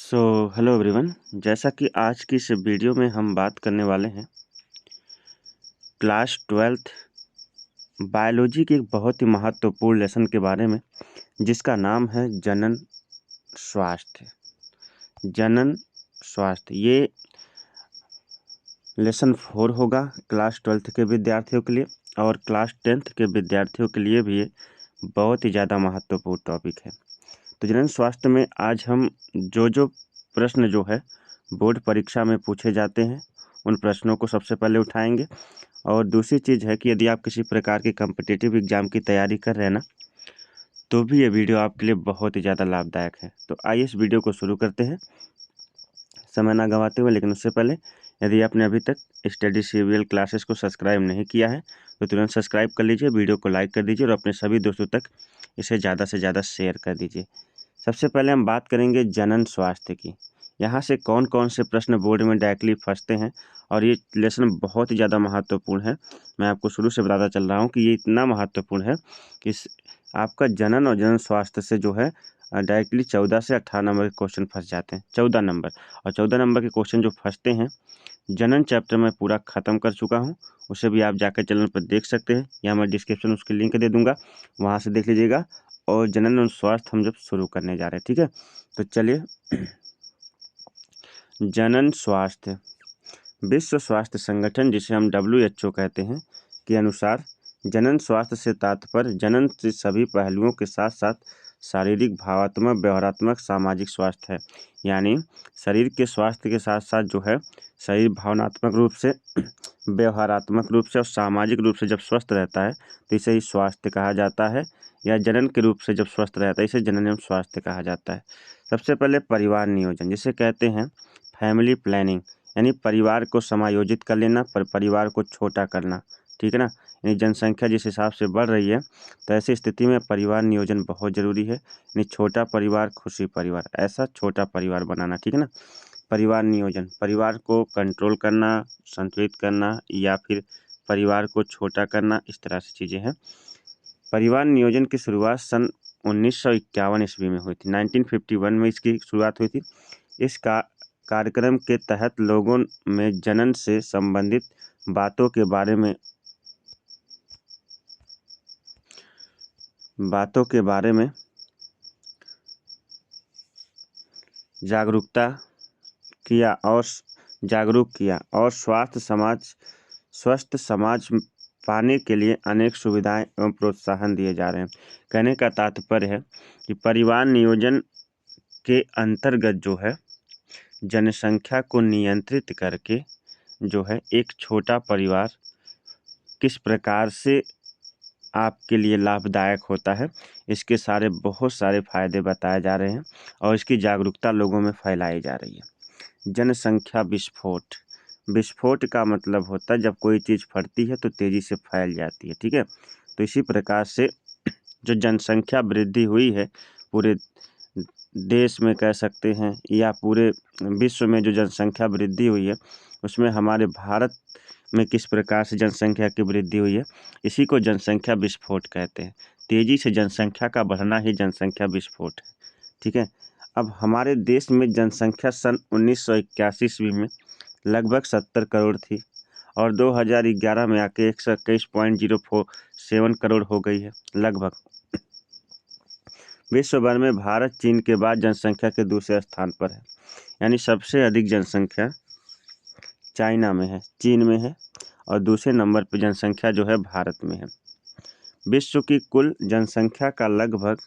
Hello everyone. जैसा कि आज की इस वीडियो में हम बात करने वाले हैं क्लास 12th बायोलॉजी के एक बहुत ही महत्वपूर्ण लेसन के बारे में, जिसका नाम है जनन स्वास्थ्य। जनन स्वास्थ्य ये लेसन 4 होगा क्लास 12th के विद्यार्थियों के लिए, और क्लास 10th के विद्यार्थियों के लिए भी ये बहुत ही ज़्यादा महत्वपूर्ण टॉपिक है। तो जनन स्वास्थ्य में आज हम जो प्रश्न जो है बोर्ड परीक्षा में पूछे जाते हैं उन प्रश्नों को सबसे पहले उठाएंगे। और दूसरी चीज़ है कि यदि आप किसी प्रकार की कॉम्पिटिटिव एग्जाम की तैयारी कर रहे हैं ना, तो भी ये वीडियो आपके लिए बहुत ही ज़्यादा लाभदायक है। तो आइए इस वीडियो को शुरू करते हैं समय ना गंवाते हुए। लेकिन उससे पहले यदि आपने अभी तक स्टडी सीरियल क्लासेस को सब्सक्राइब नहीं किया है तो तुरंत सब्सक्राइब कर लीजिए, वीडियो को लाइक कर दीजिए और अपने सभी दोस्तों तक इसे ज़्यादा से ज़्यादा शेयर कर दीजिए। सबसे पहले हम बात करेंगे जनन स्वास्थ्य की। यहाँ से कौन कौन से प्रश्न बोर्ड में डायरेक्टली फंसते हैं, और ये लेसन बहुत ही ज़्यादा महत्वपूर्ण है। मैं आपको शुरू से बताता चल रहा हूँ कि ये इतना महत्वपूर्ण है कि आपका जनन और जनन स्वास्थ्य से जो है डायरेक्टली 14 से 18 नंबर के क्वेश्चन फंस जाते हैं। 14 नंबर, और 14 नंबर के क्वेश्चन जो फंसते हैं, जनन चैप्टर में पूरा ख़त्म कर चुका हूँ, उसे भी आप जाकर चैनल पर देख सकते हैं, या मैं डिस्क्रिप्शन उसकी लिंक दे दूँगा, वहाँ से देख लीजिएगा। और जनन और स्वास्थ्य हम जब शुरू करने जा रहे हैं, ठीक है। तो चलिए जनन स्वास्थ्य। विश्व स्वास्थ्य संगठन, जिसे हम WHO कहते हैं, के अनुसार जनन स्वास्थ्य से तात्पर्य जनन से सभी पहलुओं के साथ साथ शारीरिक, भावात्मक, व्यवहारात्मक, सामाजिक स्वास्थ्य है। यानी शरीर के स्वास्थ्य के साथ साथ जो है शरीर भावनात्मक रूप से, व्यवहारात्मक रूप से और सामाजिक रूप से जब स्वस्थ रहता है तो इसे ही स्वास्थ्य कहा जाता है, या जनन के रूप से जब स्वस्थ रहता है इसे जनन एवं स्वास्थ्य कहा जाता है। सबसे पहले परिवार नियोजन, जिसे कहते हैं फैमिली प्लानिंग, यानी परिवार को समायोजित कर लेना, परिवार को छोटा करना, ठीक है ना। यानी जनसंख्या जिस हिसाब से बढ़ रही है तो ऐसी स्थिति में परिवार नियोजन बहुत ज़रूरी है। यानी छोटा परिवार खुशी परिवार, ऐसा छोटा परिवार बनाना, ठीक है ना। परिवार नियोजन, परिवार को कंट्रोल करना, संतुलित करना, या फिर परिवार को छोटा करना, इस तरह से चीज़ें हैं। परिवार नियोजन की शुरुआत सन 1951 ईस्वी में हुई थी। 1951 में इसकी शुरुआत हुई थी। इस कार्यक्रम के तहत लोगों में जनन से संबंधित बातों के बारे में जागरूक किया और स्वस्थ समाज पाने के लिए अनेक सुविधाएं एवं प्रोत्साहन दिए जा रहे हैं। कहने का तात्पर्य है कि परिवार नियोजन के अंतर्गत जो है जनसंख्या को नियंत्रित करके जो है एक छोटा परिवार किस प्रकार से आपके लिए लाभदायक होता है, इसके बहुत सारे फायदे बताए जा रहे हैं और इसकी जागरूकता लोगों में फैलाई जा रही है। जनसंख्या विस्फोट, विस्फोट का मतलब होता है जब कोई चीज़ फटती है तो तेज़ी से फैल जाती है, ठीक है। तो इसी प्रकार से जो जनसंख्या वृद्धि हुई है पूरे देश में कह सकते हैं, या पूरे विश्व में जो जनसंख्या वृद्धि हुई है उसमें हमारे भारत में किस प्रकार से जनसंख्या की वृद्धि हुई है, इसी को जनसंख्या विस्फोट कहते हैं। तेज़ी से जनसंख्या का बढ़ना ही जनसंख्या विस्फोट है, ठीक है। अब हमारे देश में जनसंख्या सन 1981 ईस्वी में लगभग 70 करोड़ थी, और 2011 में आके 121.047 करोड़ हो गई है लगभग। विश्व भर में भारत चीन के बाद जनसंख्या के दूसरे स्थान पर है। यानी सबसे अधिक जनसंख्या चाइना में है, चीन में है, और दूसरे नंबर पर जनसंख्या जो है भारत में है। विश्व की कुल जनसंख्या का लगभग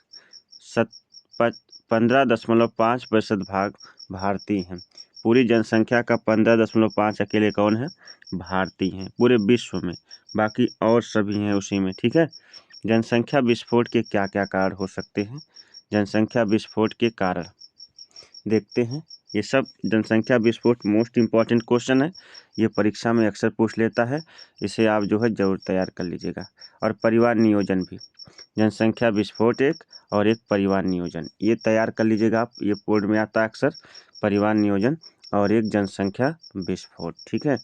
15.5% भाग भारतीय हैं। पूरी जनसंख्या का 15.5 अकेले कौन है? भारतीय हैं पूरे विश्व में, बाकी और सभी हैं उसी में, ठीक है। जनसंख्या विस्फोट के क्या क्या कारण हो सकते हैं? जनसंख्या विस्फोट के कारण देखते हैं। ये सब जनसंख्या विस्फोट मोस्ट इम्पॉर्टेंट क्वेश्चन है, ये परीक्षा में अक्सर पूछ लेता है, इसे आप जो है ज़रूर तैयार कर लीजिएगा। और परिवार नियोजन भी, जनसंख्या विस्फोट एक और एक परिवार नियोजन, ये तैयार कर लीजिएगा आप, ये बोर्ड में आता है अक्सर, परिवार नियोजन और एक जनसंख्या विस्फोट, ठीक है।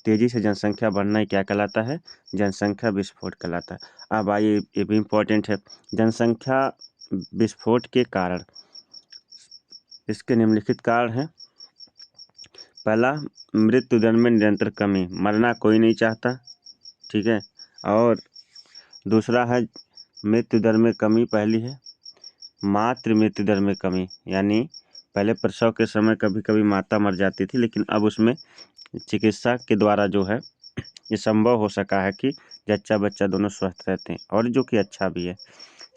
तेज़ी से जनसंख्या बढ़ना ही क्या कहलाता है? जनसंख्या विस्फोट कहलाता है। अब आइए, ये भी इम्पोर्टेंट है, जनसंख्या विस्फोट के कारण इसके निम्नलिखित कारण हैं। पहला, मृत्यु दर में निरंतर कमी, मरना कोई नहीं चाहता, ठीक है। और दूसरा है मृत्यु दर में कमी, पहली है मातृ मृत्यु दर में कमी, यानी पहले प्रसव के समय कभी कभी माता मर जाती थी, लेकिन अब उसमें चिकित्सा के द्वारा जो है ये संभव हो सका है कि जच्चा बच्चा दोनों स्वस्थ रहते हैं, और जो कि अच्छा भी है।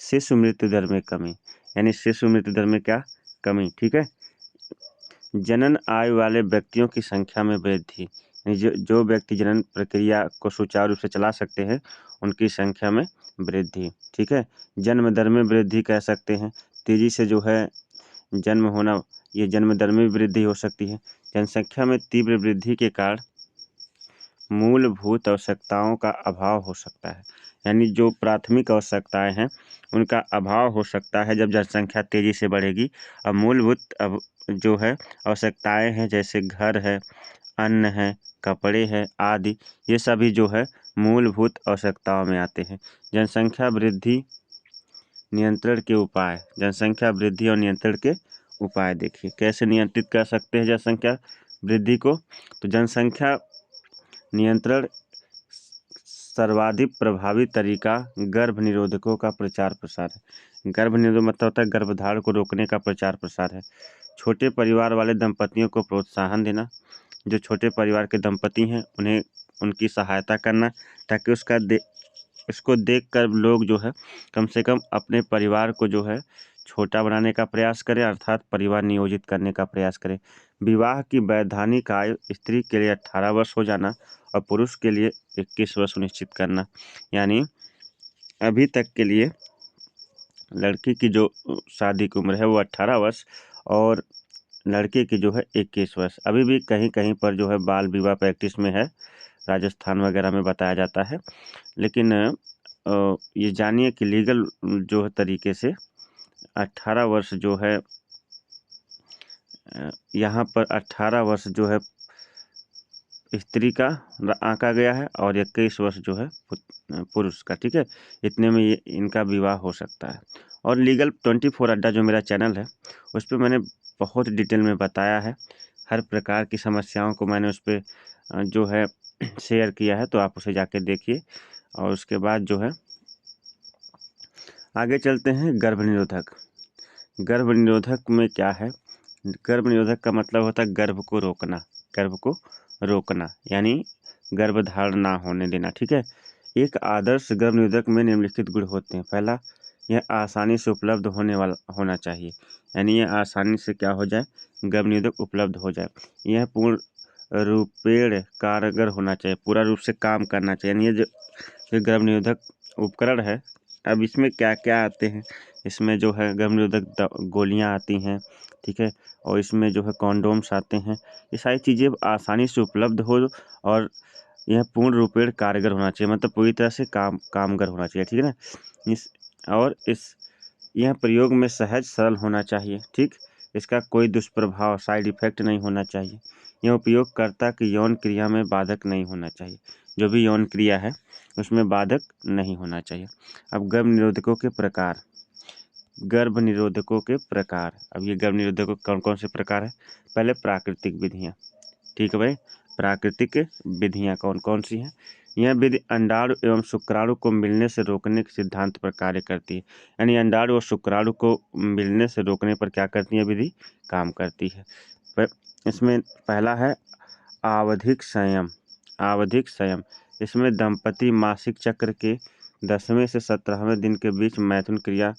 शिशु मृत्यु दर में कमी, यानी शिशु मृत्यु दर में क्या कमी, ठीक है। जनन आयु वाले व्यक्तियों की संख्या में वृद्धि, यानी जो व्यक्ति जनन प्रक्रिया को सुचारू रूप से चला सकते हैं उनकी संख्या में वृद्धि, ठीक है। जन्म दर में वृद्धि कह सकते हैं, तेजी से जो है जन्म होना, ये जन्म दर में वृद्धि हो सकती है। जनसंख्या में तीव्र वृद्धि के कारण मूलभूत आवश्यकताओं का अभाव हो सकता है, यानी जो प्राथमिक आवश्यकताएं हैं उनका अभाव हो सकता है जब जनसंख्या तेजी से बढ़ेगी। अब मूलभूत अब जो है आवश्यकताएं हैं, जैसे घर है, अन्न है, कपड़े है आदि, ये सभी जो है मूलभूत आवश्यकताओं में आते हैं। जनसंख्या वृद्धि नियंत्रण के उपाय, जनसंख्या वृद्धि और नियंत्रण के उपाय देखिए कैसे नियंत्रित कर सकते हैं जनसंख्या वृद्धि को। तो जनसंख्या नियंत्रण सर्वाधिक प्रभावी तरीका गर्भ निरोधकों का प्रचार प्रसार है। गर्भ निरोधक मतलब होता है गर्भधारण को रोकने का प्रचार प्रसार है। छोटे परिवार वाले दंपतियों को प्रोत्साहन देना, जो छोटे परिवार के दंपति हैं उन्हें उनकी सहायता करना, ताकि इसको देखकर लोग जो है कम से कम अपने परिवार को जो है छोटा बनाने का प्रयास करें, अर्थात परिवार नियोजित करने का प्रयास करें। विवाह की वैधानिक आयु स्त्री के लिए 18 वर्ष हो जाना और पुरुष के लिए 21 वर्ष सुनिश्चित करना, यानी अभी तक के लिए लड़की की जो शादी की उम्र है वो 18 वर्ष और लड़के की जो है 21 वर्ष। अभी भी कहीं कहीं पर जो है बाल विवाह प्रैक्टिस में है, राजस्थान वगैरह में बताया जाता है, लेकिन ये जानिए कि लीगल जो है तरीके से 18 वर्ष जो है यहाँ पर 18 वर्ष जो है स्त्री का आंका गया है और 21 वर्ष जो है पुरुष का, ठीक है। इतने में ये इनका विवाह हो सकता है। और लीगल 24 अड्डा जो मेरा चैनल है उस पर मैंने बहुत डिटेल में बताया है, हर प्रकार की समस्याओं को मैंने उस पर जो है शेयर किया है, तो आप उसे जाके देखिए। और उसके बाद जो है आगे चलते हैं गर्भ निरोधक। गर्भ निरोधक में क्या है, गर्भ निरोधक का मतलब होता है गर्भ को रोकना, गर्भ को रोकना यानी गर्भधारण ना होने देना, ठीक है। एक आदर्श गर्भ निरोधक में निम्नलिखित गुण होते हैं। पहला, यह आसानी से उपलब्ध होना चाहिए, यानी यह आसानी से क्या हो जाए, गर्भ निरोधक उपलब्ध हो जाए। यह पूर्ण रूपेण कारगर होना चाहिए, पूरा रूप से काम करना चाहिए, यानी ये जो गर्भ निरोधक उपकरण है, अब इसमें क्या क्या आते हैं, इसमें जो है गर्भ निरोधक गोलियाँ आती हैं, ठीक है, और इसमें जो है कॉन्डोम्स आते हैं। ये सारी चीज़ें आसानी से उपलब्ध हो और यह पूर्ण रूपेण कारगर होना चाहिए, मतलब पूरी तरह से कामगर होना चाहिए, ठीक है ना। यह प्रयोग में सहज सरल होना चाहिए, ठीक। इसका कोई दुष्प्रभाव साइड इफेक्ट नहीं होना चाहिए। यह उपयोगकर्ता की यौन क्रिया में बाधक नहीं होना चाहिए, जो भी यौन क्रिया है उसमें बाधक नहीं होना चाहिए। अब गर्भ निरोधकों के प्रकार, गर्भ निरोधकों के प्रकार, अब ये गर्भ निरोधकों कौन कौन से प्रकार है। पहले प्राकृतिक विधियाँ, ठीक है भाई, प्राकृतिक विधियाँ कौन कौन सी हैं। यह विधि अंडाणु एवं शुक्राणु को मिलने से रोकने के सिद्धांत पर कार्य करती है, यानी अंडाणु और शुक्राणु को मिलने से रोकने पर क्या करती है विधि, काम करती है। इसमें पहला है आवधिक संयम। आवधिक संयम, इसमें दंपति मासिक चक्र के 10वें से 17वें दिन के बीच मैथुन क्रिया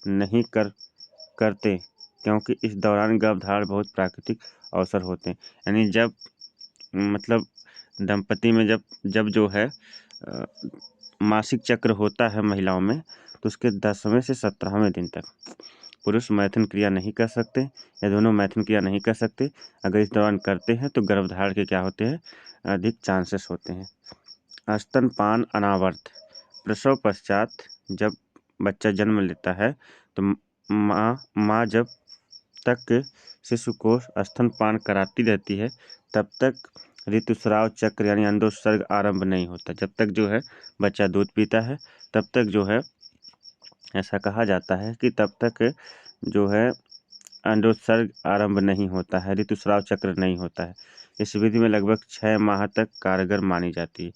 नहीं करते, क्योंकि इस दौरान गर्भधारण बहुत प्राकृतिक अवसर होते हैं, यानी जब मतलब दंपति में जब जो है मासिक चक्र होता है महिलाओं में, तो उसके 10वें से 17वें दिन तक पुरुष मैथुन क्रिया नहीं कर सकते या दोनों मैथुन क्रिया नहीं कर सकते। अगर इस दौरान करते हैं तो गर्भधारण के क्या होते हैं, अधिक चांसेस होते हैं। स्तनपान अनावर्त, प्रसव पश्चात जब बच्चा जन्म लेता है तो माँ जब तक शिशु को स्तनपान कराती रहती है तब तक ऋतुस्राव चक्र यानी अंडोत्सर्ग आरंभ नहीं होता। जब तक जो है बच्चा दूध पीता है तब तक जो है ऐसा कहा जाता है कि तब तक जो है अंडोत्सर्ग आरंभ नहीं होता है, ऋतुस्राव चक्र नहीं होता है। इस विधि में लगभग 6 माह तक कारगर मानी जाती है।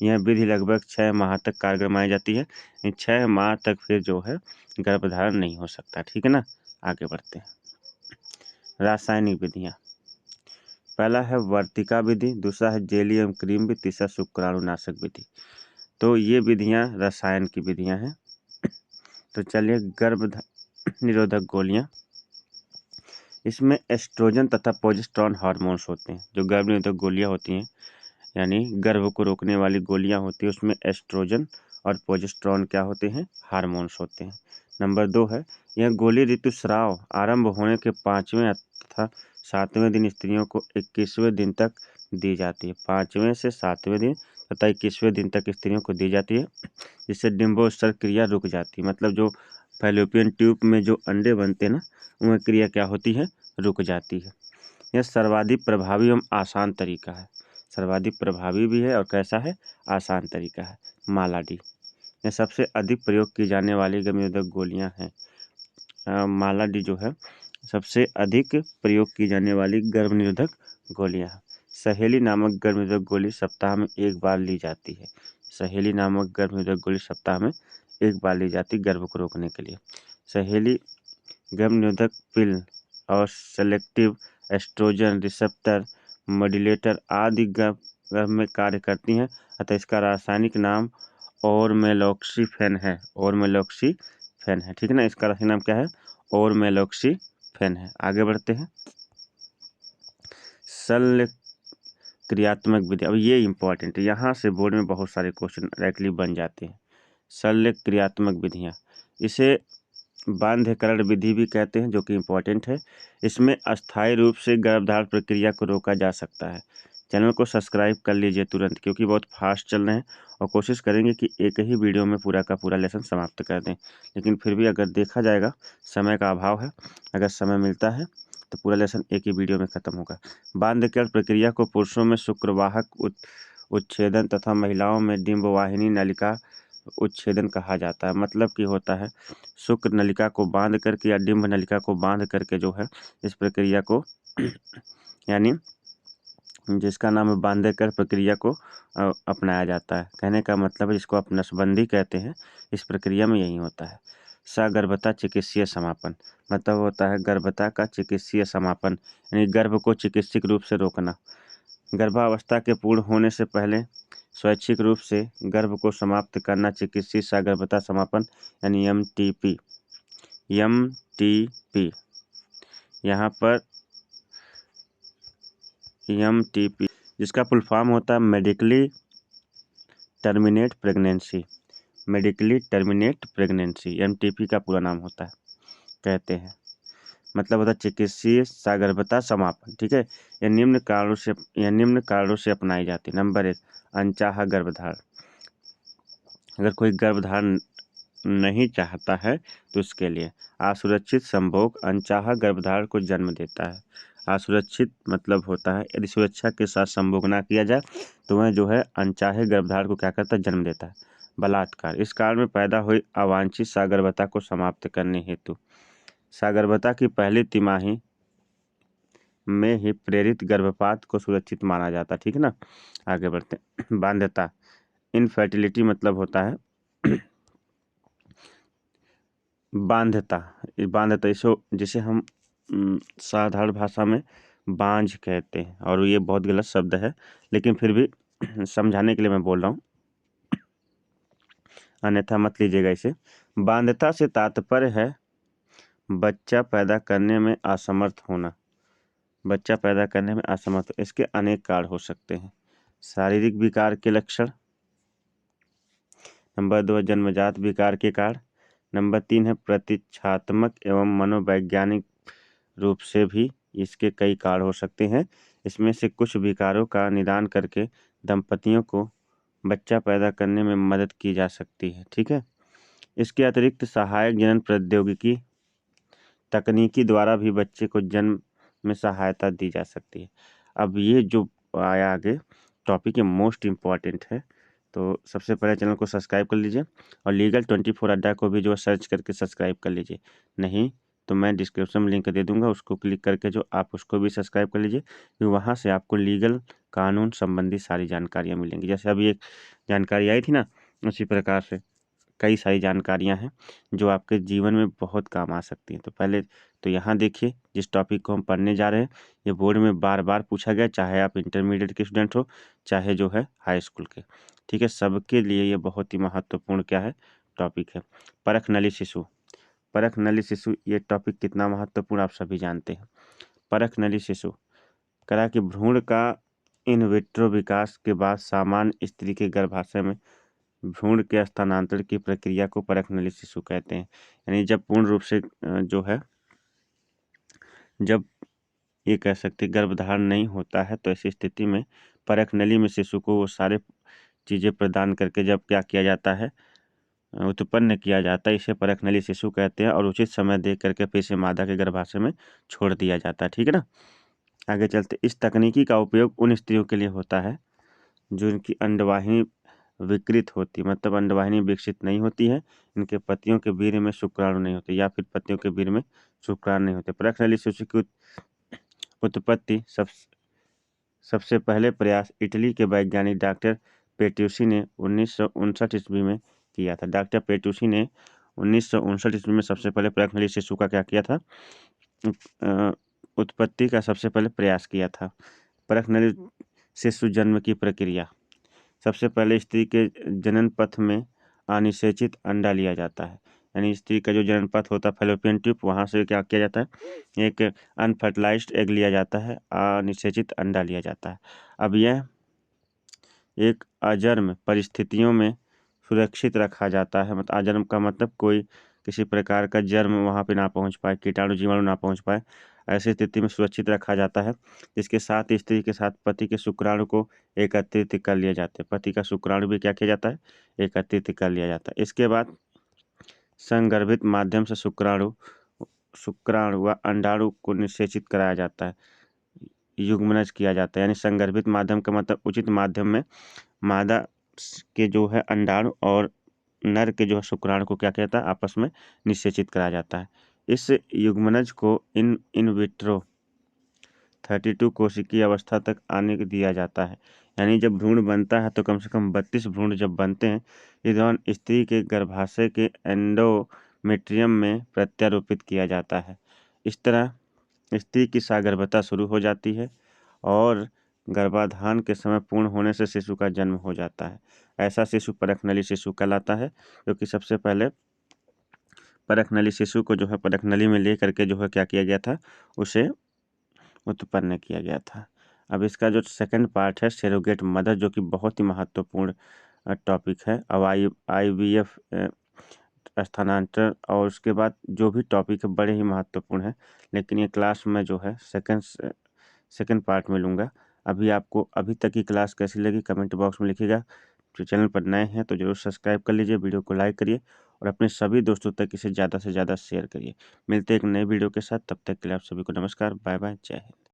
यह विधि लगभग 6 माह तक कारगर मानी जाती है। 6 माह तक फिर जो है गर्भधारण नहीं हो सकता। ठीक है ना, आगे बढ़ते हैं। रासायनिक विधियाँ, पहला है वर्तिका विधि, दूसरा है जेली एवं क्रीम विधि, तीसरा शुक्राणुनाशक विधि। तो ये विधियाँ रसायन की विधियाँ हैं। तो चलिए गर्भ निरोधक गोलियाँ, इसमें एस्ट्रोजन तथा प्रोजेस्टेरॉन हार्मोन्स होते हैं। जो गर्भ निरोधक गोलियाँ होती हैं यानी गर्भ को रोकने वाली गोलियाँ होती हैं, उसमें एस्ट्रोजन और प्रोजेस्टेरॉन क्या होते हैं, हार्मोन्स होते हैं। नंबर 2 है, यह गोली ऋतुस्राव आरंभ होने के 5वें तथा 7वें दिन स्त्रियों को 21वें दिन तक दी जाती है। 5वें से 7वें दिन तथा 21वें दिन तक स्त्रियों को दी जाती है, जिससे डिंबोत्सर्ग क्रिया रुक जाती है। मतलब जो फैलोपियन ट्यूब में जो अंडे बनते हैं ना, वह क्रिया क्या होती है, रुक जाती है। यह सर्वाधिक प्रभावी एवं आसान तरीका है। सर्वाधिक प्रभावी भी है और कैसा है, आसान तरीका है। मालाडी, यह सबसे अधिक प्रयोग की जाने वाली गर्भ निरोधक गोलियाँ हैं। मालाडी जो है सबसे अधिक प्रयोग की जाने वाली गर्भ निरोधक गोलियाँ हैं। सहेली नामक गर्भ निरोधक गोली सप्ताह में 1 बार ली जाती है। सहेली नामक गर्भ निरोधक गोली सप्ताह में 1 बार ली जाती है गर्भ को रोकने के लिए। सहेली गर्भ निरोधक पिल और सेलेक्टिव एस्ट्रोजन रिसेप्टर मॉड्यूलेटर आदि गर्भ में कार्य करती हैं, अतः इसका रासायनिक नाम ओरमेलॉक्सीफेन है। ओरमेलॉक्सीफेन है, ठीक है ना, इसका रासायनिक नाम क्या है, ओरमेलॉक्सीफेन है। आगे बढ़ते हैं। शल्य क्रियात्मक विधि, अब ये इंपॉर्टेंट है, यहाँ से बोर्ड में बहुत सारे क्वेश्चन डायरेक्टली बन जाते हैं। शल्य क्रियात्मक विधियाँ, इसे बांध्यकरण विधि भी कहते हैं, जो कि इम्पोर्टेंट है। इसमें अस्थायी रूप से गर्भधारण प्रक्रिया को रोका जा सकता है। चैनल को सब्सक्राइब कर लीजिए तुरंत, क्योंकि बहुत फास्ट चल रहे हैं और कोशिश करेंगे कि एक ही वीडियो में पूरा का पूरा लेसन समाप्त कर दें। लेकिन फिर भी अगर देखा जाएगा, समय का अभाव है, अगर समय मिलता है तो पूरा लेसन एक ही वीडियो में ख़त्म होगा। बांध्यकरण प्रक्रिया को पुरुषों में शुक्रवाहक उच्छेदन तथा महिलाओं में डिंबवाहिनी नलिका उच्छेदन कहा जाता है। मतलब कि होता है शुक्र नलिका को बांध करके या डिंब नलिका को बांध करके जो है इस प्रक्रिया को यानी जिसका नाम है बांध्यकरण प्रक्रिया को अपनाया जाता है। कहने का मतलब है जिसको आप नसबंदी कहते हैं, इस प्रक्रिया में यही होता है। सगर्भता चिकित्सीय समापन, मतलब होता है गर्भता का चिकित्सीय समापन, यानी गर्भ को चिकित्सक रूप से रोकना। गर्भावस्था के पूर्ण होने से पहले स्वैच्छिक रूप से गर्भ को समाप्त करना चिकित्सीय सगर्भता समापन यानी MTP। यहाँ पर MTP जिसका फुल फॉर्म होता है medically terminate pregnancy. Medically terminate pregnancy MTP का पूरा नाम होता है, कहते हैं। मतलब होता है चिकित्सीय सगर्भता समापन। ठीक है, यह निम्न कारणों से अपनाई जाती है। नंबर 1, अनचाहा गर्भधारण। अगर कोई गर्भधारण नहीं चाहता है तो उसके लिए असुरक्षित संभोग अनचाहा गर्भधारण को जन्म देता है। असुरक्षित मतलब होता है यदि सुरक्षा के साथ संभोग ना किया जाए तो वह जो है अनचाहे गर्भधारण को क्या करता है, जन्म देता है। बलात्कार, इस कारण में पैदा हुई अवांछित सगर्भता को समाप्त करने हेतु सगर्भता की पहली तिमाही में ही प्रेरित गर्भपात को सुरक्षित माना जाता है। ठीक है ना, आगे बढ़ते हैं। बाध्यता, इनफर्टिलिटी मतलब होता है बाध्यता इसको जिसे हम साधारण भाषा में बांझ कहते हैं, और ये बहुत गलत शब्द है, लेकिन फिर भी समझाने के लिए मैं बोल रहा हूँ, अन्यथा मत लीजिएगा इसे। बाध्यता से तात्पर्य है बच्चा पैदा करने में असमर्थ होना। बच्चा पैदा करने में असमर्थ, इसके अनेक कारण हो सकते हैं। शारीरिक विकार के लक्षण। नंबर 2, जन्मजात विकार के कारण। नंबर 3 है प्रतीक्षात्मक एवं मनोवैज्ञानिक रूप से भी इसके कई कारण हो सकते हैं। इसमें से कुछ विकारों का निदान करके दंपतियों को बच्चा पैदा करने में मदद की जा सकती है। ठीक है, इसके अतिरिक्त सहायक जनन प्रौद्योगिकी तकनीकी द्वारा भी बच्चे को जन्म में सहायता दी जा सकती है। अब ये जो आया आगे टॉपिक, ये मोस्ट इम्पॉर्टेंट है, तो सबसे पहले चैनल को सब्सक्राइब कर लीजिए और लीगल 24 अड्डा को भी जो सर्च करके सब्सक्राइब कर लीजिए, नहीं तो मैं डिस्क्रिप्शन में लिंक दे दूंगा, उसको क्लिक करके जो आप उसको भी सब्सक्राइब कर लीजिए, क्योंकि वहाँ से आपको लीगल कानून संबंधी सारी जानकारियाँ मिलेंगी। जैसे अभी एक जानकारी आई थी ना, उसी प्रकार से कई सारी जानकारियाँ हैं जो आपके जीवन में बहुत काम आ सकती हैं। तो पहले तो यहाँ देखिए, जिस टॉपिक को हम पढ़ने जा रहे हैं ये बोर्ड में बार बार पूछा गया, चाहे आप इंटरमीडिएट के स्टूडेंट हो, चाहे जो है हाई स्कूल के, ठीक है, सबके लिए ये बहुत ही महत्वपूर्ण क्या है टॉपिक है। परख नली शिशु, परख नली शिशु ये टॉपिक कितना महत्वपूर्ण आप सभी जानते हैं। परख नली शिशु करा कि भ्रूण का इन विट्रो विकास के बाद सामान्य स्त्री के गर्भाशय में भ्रूण के स्थानांतरण की प्रक्रिया को परख नली शिशु कहते हैं। यानी जब पूर्ण रूप से जो है, जब ये कह सकते गर्भधारण नहीं होता है, तो ऐसी स्थिति में परख नली में शिशु को वो सारे चीज़ें प्रदान करके जब क्या किया जाता है, उत्पन्न किया जाता है, इसे परख नली शिशु कहते हैं। और उचित समय दे करके फिर से मादा के गर्भाशय में छोड़ दिया जाता है, ठीक है ना। आगे चलते, इस तकनीकी का उपयोग उन स्त्रियों के लिए होता है जिनकी अंडवाहिनी विकृत होती, मतलब अंडवाहिनी विकसित नहीं होती है, इनके पतियों के वीर्य में शुक्राणु नहीं होते, या फिर पतियों के वीर्य में शुक्राणु नहीं होते। परख नली शिशु की उत्पत्ति सबसे पहले प्रयास इटली के वैज्ञानिक डॉक्टर पेट्यूसी ने 1959 ईस्वी में किया था। डॉक्टर पेट्यूसी ने 1959 ईस्वी में सबसे पहले परख नली शिशु का क्या किया था, उत्पत्ति का सबसे पहले प्रयास किया था। परख नली शिशु जन्म की प्रक्रिया, सबसे पहले स्त्री के जनन पथ में अनिषेचित अंडा लिया जाता है। यानी स्त्री का जो जनन पथ होता है फैलोपियन ट्यूब, वहाँ से क्या किया जाता है, एक अनफर्टिलाइज्ड एग लिया जाता है, अनिषेचित अंडा लिया जाता है। अब यह एक अजन्म परिस्थितियों में सुरक्षित रखा जाता है। मतलब अजन्म का मतलब कोई किसी प्रकार का जर्म वहाँ पे ना पहुँच पाए, कीटाणु जीवाणु ना पहुँच पाए, ऐसी स्थिति में सुरक्षित रखा जाता है। इसके साथ स्त्री के साथ पति के शुक्राणु को एकत्रित कर लिया जाता है। पति का शुक्राणु भी क्या किया जाता है, एकत्रित कर लिया जाता है। इसके बाद संगर्भित माध्यम से शुक्राणु व अंडाणु को निषेचित कराया जाता है, युग्मनज किया जाता है। यानी संगर्भित माध्यम का मतलब उचित माध्यम में मादा के जो है अंडाणु और नर के जो है शुक्राणु को क्या कहता है, आपस में निषेचित कराया जाता है। इस युग्मनज को इन विट्रो 32 कोशिकीय अवस्था तक आने दिया जाता है। यानी जब भ्रूण बनता है तो कम से कम 32 भ्रूण जब बनते हैं, इस दौरान स्त्री के गर्भाशय के एंडोमेट्रियम में प्रत्यारोपित किया जाता है। इस तरह स्त्री की सगर्भता शुरू हो जाती है और गर्भाधान के समय पूर्ण होने से शिशु का जन्म हो जाता है। ऐसा शिशु परख नली शिशु कहलाता है, क्योंकि सबसे पहले परख नली शिशु को जो है परख नली में ले करके जो है क्या किया गया था, उसे उत्पन्न किया गया था। अब इसका जो सेकंड पार्ट है सरोगेट मदर, जो कि बहुत ही महत्वपूर्ण टॉपिक है। अब IVF स्थानांतरण और उसके बाद जो भी टॉपिक है बड़े ही महत्वपूर्ण है, लेकिन ये क्लास में जो है सेकंड पार्ट में लूँगा। अभी तक की क्लास कैसी लगी कमेंट बॉक्स में लिखिएगा। जो चैनल पर नए हैं तो जरूर सब्सक्राइब कर लीजिए, वीडियो को लाइक करिए और अपने सभी दोस्तों तक इसे ज़्यादा से ज़्यादा शेयर करिए। मिलते हैं एक नए वीडियो के साथ, तब तक के लिए आप सभी को नमस्कार, बाय बाय, जय हिंद।